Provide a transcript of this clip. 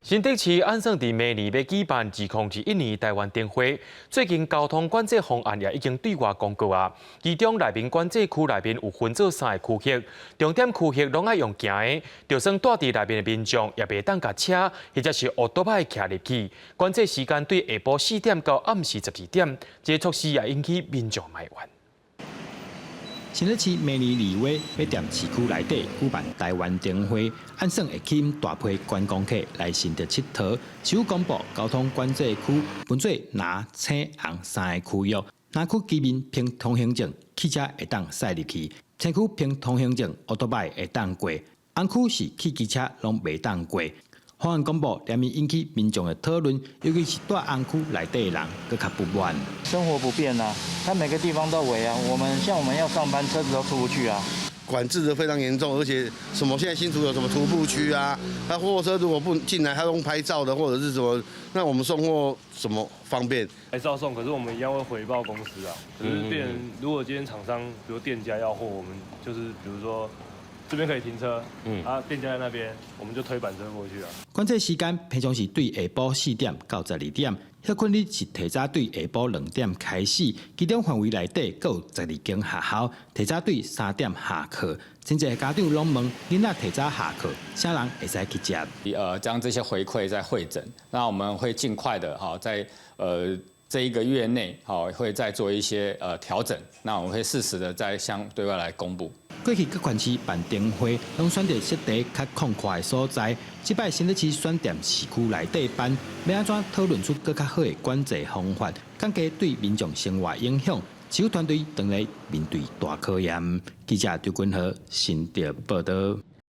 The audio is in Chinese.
新竹市安顺伫明年要举办2021年台湾灯会，最近交通管制方案也已经对外公告啊。其中内面管制区内面有分做3个区域，重点区域拢爱用行的，就算住伫内面的民众也袂当甲车或者是奥多摆徛入去。管制时间对下晡4点到暗时12点，这措施也引起民众埋怨。 新竹市明年2月要踮市区内底举办台湾灯会，安算会吸引大批观光客来新竹佚佗。市府公布交通管制区分做蓝、青、红3个区域。蓝区居民凭通行证，汽车会当驶入去；青区凭通行证，奥多摆会当过；红区是汽机车拢袂当过。 方案公布，连面引起民众的讨论，尤其是在红区内底的人更加不满。生活不便啊，他每个地方都围啊。我们要上班，车子都出不去啊。管制的非常严重，而且什么现在新竹有什么徒步区啊？那货车如果不进来，他用拍照的或者是什么，那我们送货什么方便？还是要送，可是我们一样会回报公司啊。可是如果今天厂商，比如店家要货，我们就是比如说。 这边可以停车，店家在那边，我们就推板车过去啊。管制时间平常时对下晡4点到12点，迄困日是提早对下晡2点开始，其中范围内底各有12间学校提早对3点下课。真侪家长拢问，囡仔提早下课，啥人会使去接？将这些回馈再汇整，那我们会尽快的在这1个月内会再做一些调整，那我们会适时的再向对外来公布。 过去各县市办灯会，拢选择设地较宽阔的所在。这摆新竹市选在市区内底办，要安怎讨论出更较好的管制方法，降低对民众生活影响？市府团队当来面对大考验。记者刘君和新竹报道。